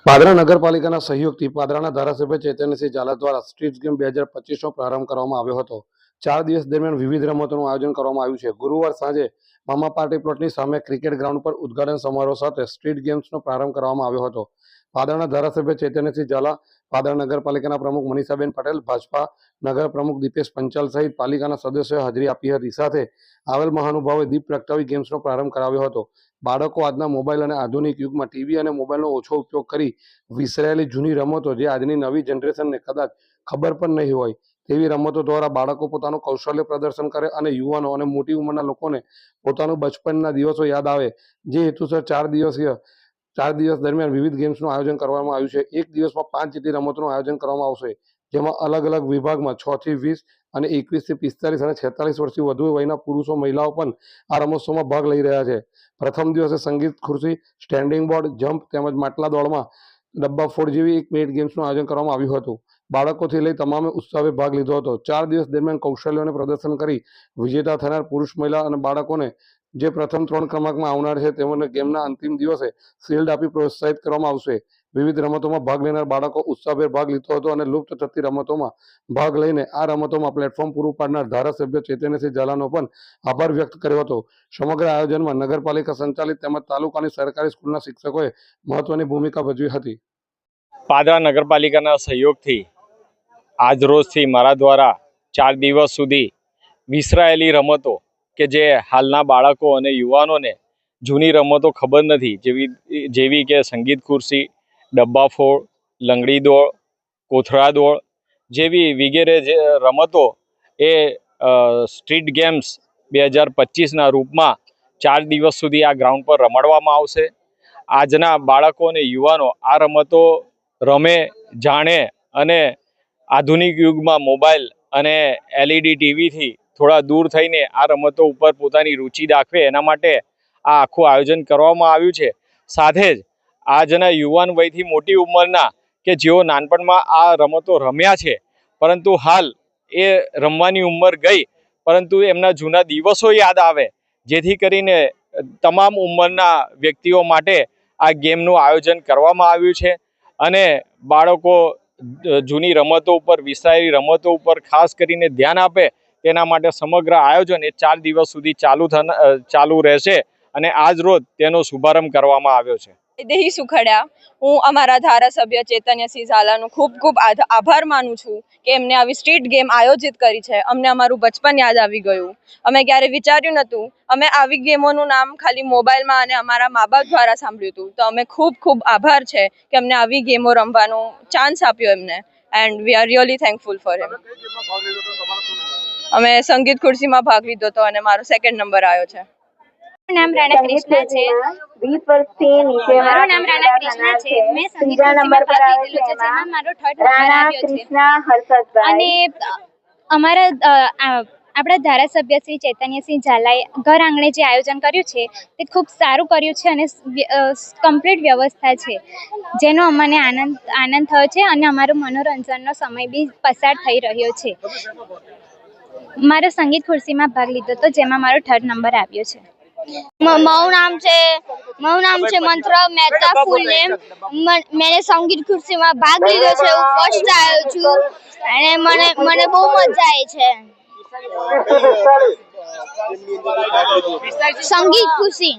પાદરા નગરપાલિકાના સહયોગથી પાદરાના ધારાસભ્ય ચૈતન્યસિંહ ઝાલા દ્વારા સ્ટ્રીટ ગેમ 2025નો પ્રારંભ કરવામાં આવ્યો હતો। 4 દિવસ દરમિયાન વિવિધ રમતોનું આયોજન કરવામાં આવ્યું છે। ગુરુવાર સાંજે મામા પાર્ટી પ્લોટની સામે ક્રિકેટ ગ્રાઉન્ડ પર ઉદ્ઘાટન સમારોહ સાથે સ્ટ્રીટ ગેમ્સનો પ્રારંભ કરવામાં આવ્યો હતો। પાદરાના ધારાસભ્ય ચૈતન્યસિંહ ઝાલા, પાદરા નગરપાલિકાના પ્રમુખ મનીષાબેન પટેલ, ભાજપા નગર પ્રમુખ દીપેશ પંચાલ સહિત પાલિકાના સદસ્યોએ હાજરી આપી હતી। સાથે આવેલ મહાનુભાવોએ દીપ પ્રગટાવી ગેમ્સનો પ્રારંભ કરાવ્યો હતો। બાળકો આજના મોબાઈલ અને આધુનિક યુગમાં ટીવી અને મોબાઈલનો ઓછો ઉપયોગ કરી વિસરાયેલી જૂની રમતો, જે આજની નવી જનરેશનને કદાચ ખબર પણ નહીં હોય તેવી રમતો દ્વારા બાળકો પોતાનું કૌશલ્ય પ્રદર્શન કરે અને યુવાનો અને મોટી ઉંમરના લોકોને પોતાનું બચપનના દિવસો યાદ આવે, જે હેતુસર 4 દિવસ દરમિયાન વિવિધ ગેમ્સનું આયોજન કરવામાં આવ્યું છે। એક દિવસમાં 5 જેટલી રમતોનું આયોજન કરવામાં આવશે, જેમાં અલગ અલગ વિભાગમાં 6 થી 20 અને 21 થી 45 અને 46 વર્ષથી વધુ વયના પુરુષો, મહિલાઓ પણ આ રમોત્સવમાં ભાગ લઈ રહ્યા છે। પ્રથમ દિવસે સંગીત ખુરશી, સ્ટેન્ડિંગ બોર્ડ, જમ્પ તેમજ માટલા દોડમાં ડબ્બા ફોડ જેવી 1 મિનિટ ગેમ્સનું આયોજન કરવામાં આવ્યું હતું। બાળકોથી લઈ તમામે ઉત્સાહે ભાગ લીધો હતો। 4 દિવસ દરમિયાન કૌશલ્યોને પ્રદર્શન કરી વિજેતા થનાર પુરુષ, મહિલા અને બાળકોને જે પ્રથમ 3 ક્રમાંકમાં આવનાર છે તેમને ગેમના અંતિમ દિવસે શિલ્ડ આપી પ્રોત્સાહિત કરવામાં આવશે। વિવિધ રમતોમાં ભાગ લેનાર બાળકો ઉત્સાહભેર ભાગ લીધો હતો અને લુપ્ત થતી રમતોમાં ભાગ લઈને આ રમતોમાં પ્લેટફોર્મ પૂરું પાડનાર ધારાસભ્ય ચૈતન્યસિંહ ઝાલાનો પણ આભાર વ્યક્ત કર્યો હતો। સમગ્ર આયોજનમાં નગરપાલિકા સંચાલિત તેમજ તાલુકાની સરકારી સ્કૂલના શિક્ષકોએ મહત્વની ભૂમિકા ભજવી હતી। પાદરા નગરપાલિકાના સહયોગથી આજરોજથી મારા દ્વારા 4 દિવસ સુધી વિસરાયેલી રમતો કે જે હાલના બાળકો અને યુવાનોને જૂની રમતો ખબર નથી, જેવી કે સંગીત ખુરશી, ડબ્બા ફોડ, લંગડી દોડ, કોથળા દોડ જેવી વગેરે જે રમતો એ સ્ટ્રીટ ગેમ્સ 2025ના રૂપમાં 4 દિવસ સુધી આ ગ્રાઉન્ડ પર રમાડવામાં આવશે। આજના બાળકો અને યુવાનો આ રમતો રમે, જાણે અને આધુનિક યુગમાં મોબાઈલ અને LED ટીવીથી થોડા દૂર થઈને આ રમતો ઉપર પોતાની રુચિ દાખવે, એના માટે આ આખું આયોજન કરવામાં આવ્યું છે। સાથે જ આજના યુવાન વયથી મોટી ઉંમરના કે જેઓ નાનપણમાં આ રમતો રમ્યા છે, પરંતુ હાલ એ રમવાની ઉંમર ગઈ, પરંતુ એમના જૂના દિવસો યાદ આવે, જેથી કરીને તમામ ઉંમરના વ્યક્તિઓ માટે આ ગેમનું આયોજન કરવામાં આવ્યું છે। અને બાળકો જૂની રમતો ઉપર, વિસરાયેલી રમતો ઉપર ખાસ કરીને ધ્યાન આપે, તેના માટે સમગ્ર આયોજન એ 4 દિવસ સુધી ચાલુ રહેશે અને આજ રોજ તેનો શુભારંભ કરવામાં આવ્યો છે। દેહી સુખડિયા, હું અમારા ધારાસભ્ય ચૈતન્યસિંહ ઝાલાનો ખૂબ આભાર માનું છું કે એમને આવી સ્ટ્રીટ ગેમ આયોજિત કરી છે। અમને અમારું બચપન યાદ આવી ગયું। અમે ક્યારે વિચાર્યું નહોતું, અમે આવી ગેમોનું નામ ખાલી મોબાઈલમાં અને અમારા મા બાપ દ્વારા સાંભળ્યું હતું। તો અમે ખૂબ આભાર છે કે અમને આવી ગેમો રમવાનો ચાન્સ આપ્યો એમને, and we are really thankful for him. અમે સંગીત ખુરશીમાં ભાગ લીધો હતો અને મારો 2nd નંબર આવ્યો છે। નામ રાણા કૃષ્ણા છે। 20 વર્ષથી નીચે મારું નામ રાણા કૃષ્ણા છે। મેં સંગીત નંબર પર ભાગ લીધેલો છે, જેમાં મારો 3rd નંબર આવ્યો છે। કૃષ્ણા હર્ષદભાઈ અને અમારા આપણા ધારાસભ્ય શ્રી ચૈતન્યસિંહ ઝાલાએ ઘર આંગણે જે આયોજન કર્યું છે તે ખૂબ સારું કર્યું છે અને કમ્પ્લીટ વ્યવસ્થા છે, જેનો અમને આનંદ થયો છે અને અમારો મનોરંજનનો સમય બી પસાર થઈ રહ્યો છે। મારો સંગીત ખુરશીમાં ભાગ લીધો હતો, જેમાં મારો 3rd નંબર આવ્યો છે। મારું નામ છે મંત્ર મહેતા ફૂલ નેમ। મેં સંગીત ખુરશીમાં ભાગ લીધો છે, હું ફર્સ્ટ આવ્યો છું અને મને બહુ મજા આવી છે। સંગીત ખુરશી